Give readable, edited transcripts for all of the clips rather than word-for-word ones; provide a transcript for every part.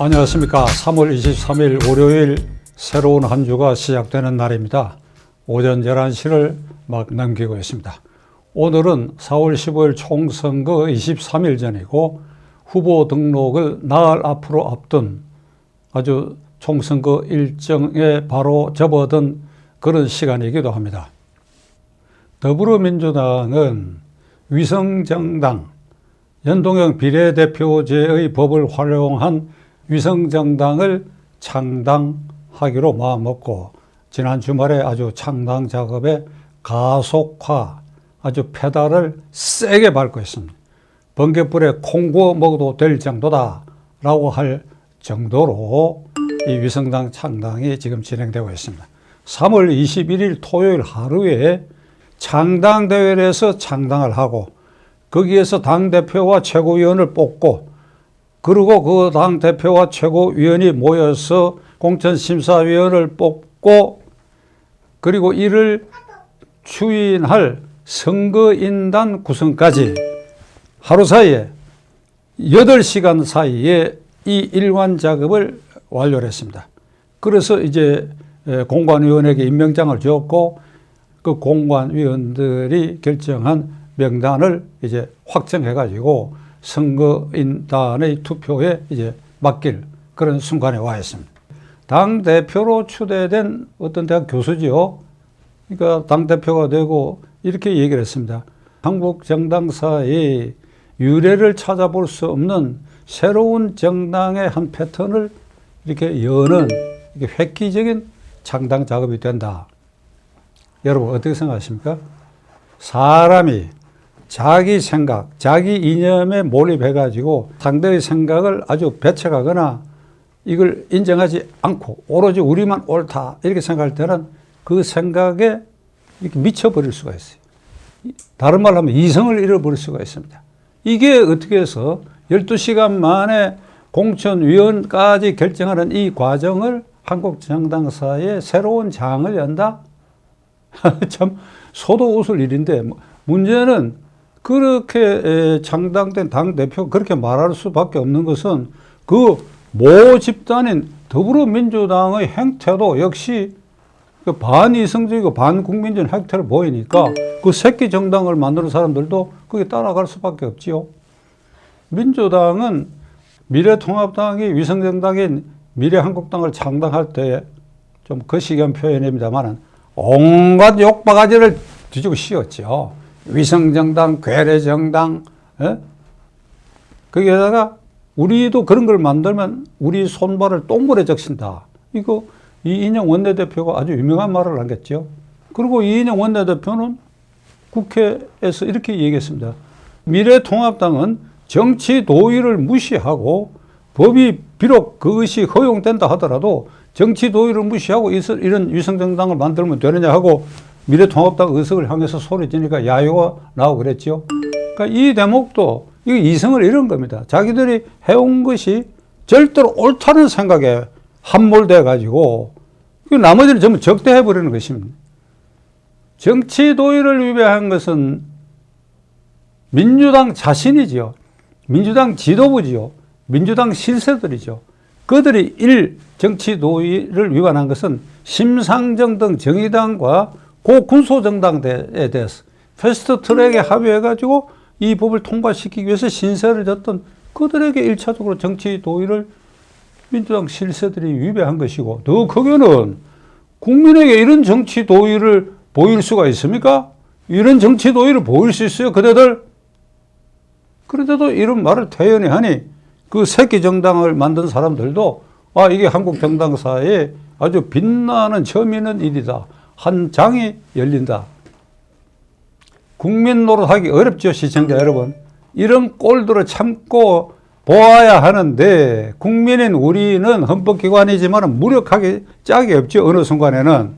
안녕하십니까. 3월 23일 월요일 새로운 한 주가 시작되는 날입니다. 오전 11시를 막 넘기고 있습니다. 오늘은 4월 15일 총선거 23일 전이고 후보 등록을 나흘 앞으로 앞둔 아주 총선거 일정에 바로 접어든 그런 시간이기도 합니다. 더불어민주당은 위성정당, 연동형 비례대표제의 법을 활용한 위성정당을 창당하기로 마음먹고 지난 주말에 아주 창당 작업의 가속화, 아주 페달을 세게 밟고 있습니다. 번갯불에 콩 구워 먹어도 될 정도다라고 할 정도로 이 위성당 창당이 지금 진행되고 있습니다. 3월 21일 토요일 하루에 창당대회를 해서 창당을 하고 거기에서 당대표와 최고위원을 뽑고 그리고 그 당대표와 최고위원이 모여서 공천심사위원을 뽑고 그리고 이를 추인할 선거인단 구성까지 하루 사이에 8시간 사이에 이 일관 작업을 완료를 했습니다. 그래서 이제 공관위원에게 임명장을 줬고 그 공관위원들이 결정한 명단을 이제 확정해가지고 선거인단의 투표에 이제 맡길 그런 순간에 와 있습니다. 당대표로 추대된 어떤 대학 교수지요. 그러니까 당대표가 되고 이렇게 얘기를 했습니다. 한국 정당사의 유례를 찾아볼 수 없는 새로운 정당의 한 패턴을 이렇게 여는 이렇게 획기적인 창당 작업이 된다. 여러분 어떻게 생각하십니까? 사람이 자기 생각, 자기 이념에 몰입해가지고 상대의 생각을 아주 배척하거나 이걸 인정하지 않고 오로지 우리만 옳다 이렇게 생각할 때는 그 생각에 이렇게 미쳐버릴 수가 있어요. 다른 말로 하면 이성을 잃어버릴 수가 있습니다. 이게 어떻게 해서 12시간 만에 공천위원까지 결정하는 이 과정을 한국 정당사의 새로운 장을 연다? 참 소도 웃을 일인데 문제는 그렇게 창당된 당대표가 그렇게 말할 수밖에 없는 것은 그 모 집단인 더불어민주당의 행태도 역시 반이성적이고 반국민적인 행태를 보이니까 그 새끼 정당을 만드는 사람들도 거기에 따라갈 수밖에 없지요. 민주당은 미래통합당이 위성정당인 미래한국당을 창당할 때 좀 거시기한 표현입니다만 온갖 욕바가지를 뒤지고 씌웠죠. 위성정당, 괴뢰정당, 예? 거기에다가 우리도 그런 걸 만들면 우리 손발을 똥물에 적신다. 이거 이인영 원내대표가 아주 유명한 말을 남겼죠. 그리고 이인영 원내대표는 국회에서 이렇게 얘기했습니다. 미래통합당은 정치 도의를 무시하고 법이 비록 그것이 허용된다 하더라도 정치 도의를 무시하고 이런 위성정당을 만들면 되느냐 하고 미래통합당 의석을 향해서 소리 지니까 야유가 나오고 그랬죠. 그러니까 이 대목도 이거 이성을 잃은 겁니다. 자기들이 해온 것이 절대로 옳다는 생각에 함몰돼 가지고 나머지는 전부 적대해 버리는 것입니다. 정치 도의를 위배한 것은 민주당 자신이지요. 민주당 지도부지요. 민주당 실세들이죠. 그들이 정치 도의를 위반한 것은 심상정 등 정의당과 고 군소정당에 대해서 패스트 트랙에 합의해가지고 이 법을 통과시키기 위해서 신세를 졌던 그들에게 1차적으로 정치 도의를 민주당 실세들이 위배한 것이고 더 크게는 국민에게 이런 정치 도의를 보일 수가 있습니까? 이런 정치 도의를 보일 수 있어요, 그대들? 그런데도 이런 말을 태연히 하니 그 새끼 정당을 만든 사람들도 이게 한국 정당사에 아주 빛나는 처음 있는 일이다. 한 장이 열린다. 국민 노릇하기 어렵죠, 시청자 여러분. 이런 꼴들을 참고 보아야 하는데 국민인 우리는 헌법기관이지만 무력하기 짝이 없죠, 어느 순간에는.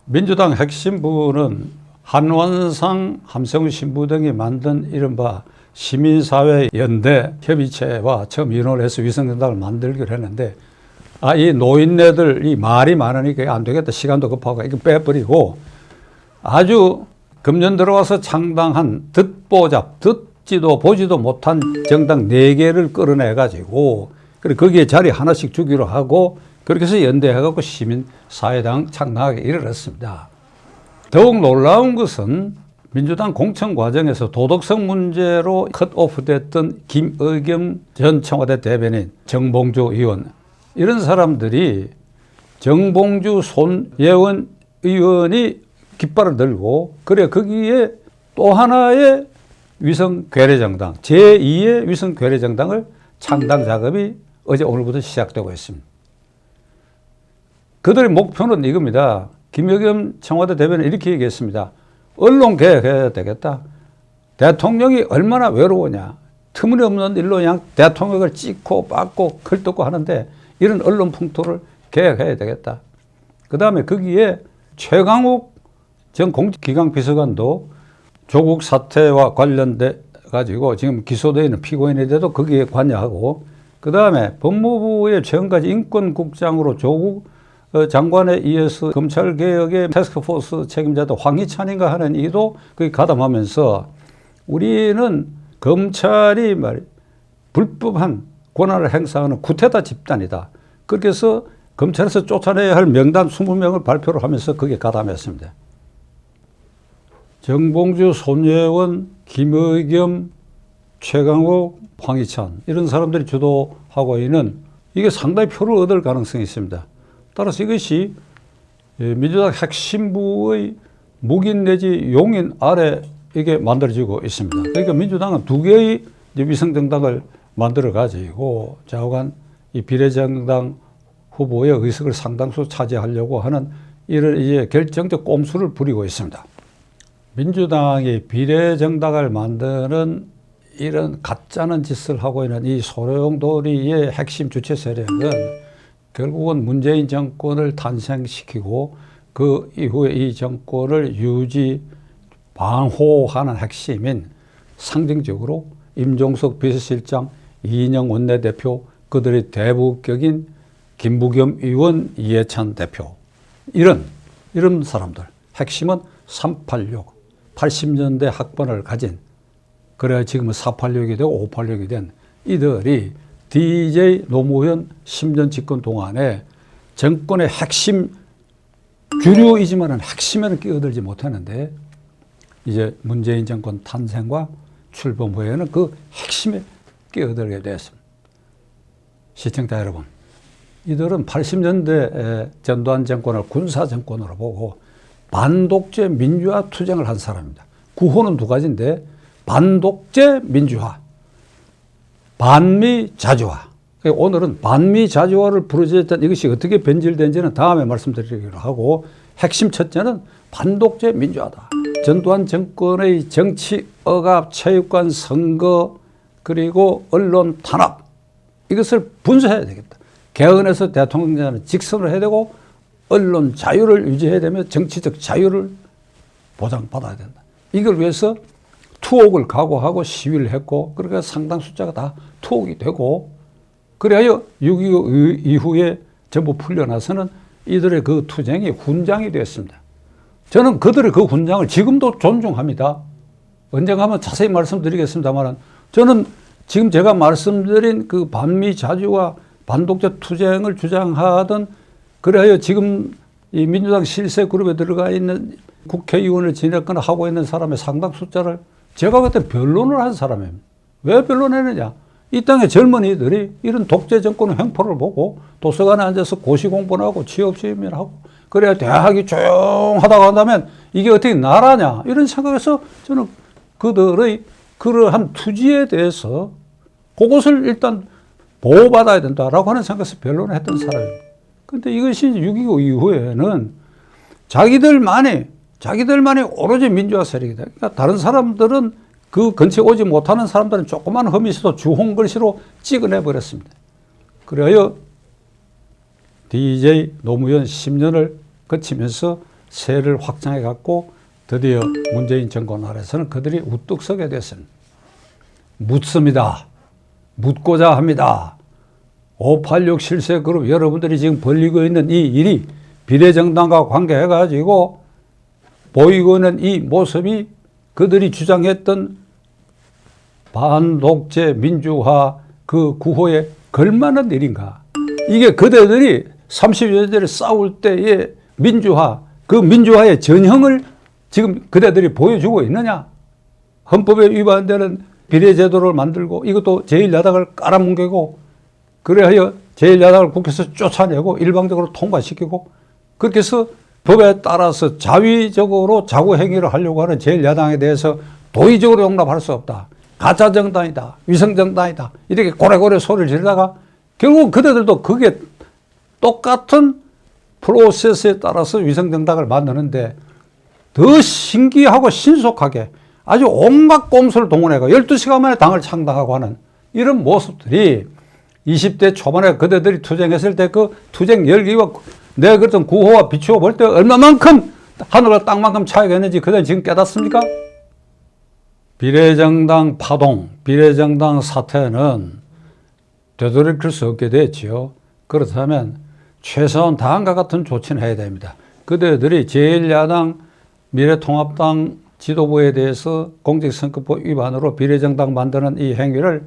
민주당 핵심부는 한원상, 함성우 신부 등이 만든 이른바 시민사회연대 협의체와 처음 의논을 해서 위성정당을 만들기로 했는데 이 노인네들 이 말이 많으니까 안 되겠다. 시간도 급하고 이거 빼버리고 아주 금년 들어와서 창당한 듣보잡, 듣지도 보지도 못한 정당 4개를 끌어내가지고 그래 거기에 자리 하나씩 주기로 하고 그렇게 해서 연대해갖고 시민사회당 창당하게 이르렀습니다. 더욱 놀라운 것은 민주당 공천 과정에서 도덕성 문제로 컷오프 됐던 김의겸 전 청와대 대변인, 정봉주 의원 이런 사람들이 정봉주 손예원 의원이 깃발을 들고 그래 거기에 또 하나의 위성괴뢰정당 제2의 위성괴뢰정당을 창당 작업이 어제 오늘부터 시작되고 있습니다. 그들의 목표는 이겁니다. 김의겸 청와대 대변인 이렇게 얘기했습니다. 언론 개혁해야 되겠다. 대통령이 얼마나 외로우냐. 터무니없는 일로 그냥 대통령을 찍고 받고 긁고 하는데 이런 언론 풍토를 개혁해야 되겠다. 그 다음에 거기에 최강욱 전 공직기강 비서관도 조국 사태와 관련돼 가지고 지금 기소되어 있는 피고인인데도 거기에 관여하고 그 다음에 법무부의 최근까지 인권국장으로 조국 장관에 의해서 검찰개혁의 태스크포스 책임자도 황희찬인가 하는 이도 거기 가담하면서 우리는 검찰이 불법한 권한을 행사하는 구테타 집단이다. 그렇게 해서 검찰에서 쫓아내야 할 명단 20명을 발표를 하면서 거기에 가담했습니다. 정봉주, 손예원, 김의겸, 최강욱, 황희찬 이런 사람들이 주도하고 있는 이게 상당히 표를 얻을 가능성이 있습니다. 따라서 이것이 민주당 핵심부의 묵인 내지 용인 아래 이게 만들어지고 있습니다. 그러니까 민주당은 두 개의 위성정당을 만들어 가지고 좌우간 이 비례정당 후보의 의석을 상당수 차지하려고 하는 이런 이제 결정적 꼼수를 부리고 있습니다. 민주당이 비례정당을 만드는 이런 가짜는 짓을 하고 있는 이 소용돌이의 핵심 주체 세력은 결국은 문재인 정권을 탄생시키고 그 이후에 이 정권을 유지, 방호하는 핵심인 상징적으로 임종석 비서실장, 이인영 원내대표, 그들의 대부격인 김부겸 의원, 이해찬 대표 이런 사람들 핵심은 386, 80년대 학번을 가진 그래야 지금은 486이 되고 586이 된 이들이 DJ 노무현 10년 집권 동안에 정권의 핵심 주류이지만은 핵심에는 끼어들지 못했는데 이제 문재인 정권 탄생과 출범 후에는 그 핵심에 끼어들게 되었습니다. 시청자 여러분, 이들은 80년대 전두환 정권을 군사 정권으로 보고 반독재 민주화 투쟁을 한 사람입니다. 구호는 두 가지인데 반독재 민주화, 반미 자주화. 오늘은 반미 자주화를 부르짖었던 이것이 어떻게 변질된지는 다음에 말씀드리기로 하고 핵심 첫째는 반독재 민주화다. 전두환 정권의 정치 억압, 체육관 선거 그리고 언론 탄압 이것을 분쇄해야 되겠다. 개헌해서 대통령제는 직선을 해야 되고 언론 자유를 유지해야 되며 정치적 자유를 보장받아야 된다. 이걸 위해서 투옥을 각오하고 시위를 했고 그러니까 상당 숫자가 다 투옥이 되고 그래야 6.25 이후에 전부 풀려나서는 이들의 그 투쟁이 훈장이 되었습니다. 저는 그들의 그 훈장을 지금도 존중합니다. 언젠가 한번 자세히 말씀드리겠습니다만 저는 지금 제가 말씀드린 그 반미 자주와 반독재 투쟁을 주장하던 그래야 지금 이 민주당 실세 그룹에 들어가 있는 국회의원을 지냈거나 하고 있는 사람의 상당 숫자를 제가 그때 변론을 한 사람입니다. 왜 변론했느냐? 이 땅의 젊은이들이 이런 독재 정권의 횡포를 보고 도서관에 앉아서 고시 공부를 하고 취업 시험을 하고 그래야 대학이 조용하다고 한다면 이게 어떻게 나라냐? 이런 생각에서 저는 그들의 그러한 투지에 대해서 그것을 일단 보호받아야 된다라고 하는 생각에서 변론을 했던 사람입니다. 그런데 이것이 6.25 이후에는 자기들만이 오로지 민주화 세력이다. 그러니까 다른 사람들은 그 근처에 오지 못하는 사람들은 조그만 흠이 있어도 주홍 글씨로 찍어내 버렸습니다. 그래야 DJ 노무현 10년을 거치면서 세를 확장해 갖고 드디어 문재인 정권 아래서는 그들이 우뚝 서게 됐습니다. 묻습니다. 묻고자 합니다. 586 실세 그룹 여러분들이 지금 벌리고 있는 이 일이 비례정당과 관계해 가지고 보이고 있는 이 모습이 그들이 주장했던 반독재 민주화 그 구호의 걸만한 일인가? 이게 그대들이 30여 년에 싸울 때의 민주화, 그 민주화의 전형을 지금 그대들이 보여주고 있느냐? 헌법에 위반되는 비례제도를 만들고 이것도 제1야당을 깔아뭉개고 그래야 제1야당을 국회에서 쫓아내고 일방적으로 통과시키고 그렇게 해서 법에 따라서 자위적으로 자구행위를 하려고 하는 제1야당에 대해서 도의적으로 용납할 수 없다. 가짜정당이다. 위성정당이다. 이렇게 고래고래 소리를 지르다가 결국 그대들도 그게 똑같은 프로세스에 따라서 위성정당을 만드는데 더 신기하고 신속하게 아주 온갖 꼼수를 동원해가 12시간 만에 당을 창당하고 하는 이런 모습들이 20대 초반에 그대들이 투쟁했을 때 그 투쟁 열기와 내 그랬던 구호와 비추어 볼 때 얼마만큼 하늘과 땅만큼 차이가 있는지 그대는 지금 깨닫습니까? 비례정당 파동, 비례정당 사태는 되돌이킬 수 없게 됐지요. 그렇다면 최소한 다음과 같은 조치는 해야 됩니다. 그대들이 제1야당 미래통합당 지도부에 대해서 공직선거법 위반으로 비례정당 만드는 이 행위를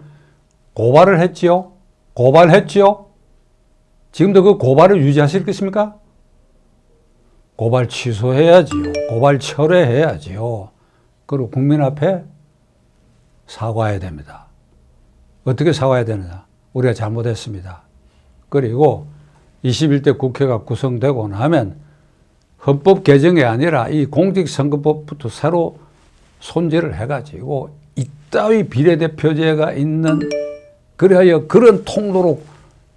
고발을 했지요. 고발했지요. 지금도 그 고발을 유지하실 것입니까? 고발 취소해야지요. 고발 철회해야지요. 그리고 국민 앞에 사과해야 됩니다. 어떻게 사과해야 되느냐? 우리가 잘못했습니다. 그리고 21대 국회가 구성되고 나면 헌법 개정이 아니라 이 공직선거법부터 새로 손질을 해가지고 이따위 비례대표제가 있는 그래야 그런 통로로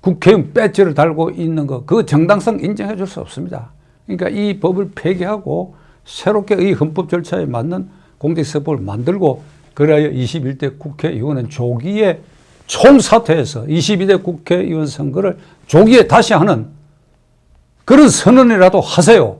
국회의원 배지를 달고 있는 거 그 정당성 인정해 줄 수 없습니다. 그러니까 이 법을 폐기하고 새롭게 이 헌법 절차에 맞는 공직선거법을 만들고 그래야 21대 국회의원은 조기에 총사퇴해서 22대 국회의원 선거를 조기에 다시 하는 그런 선언이라도 하세요.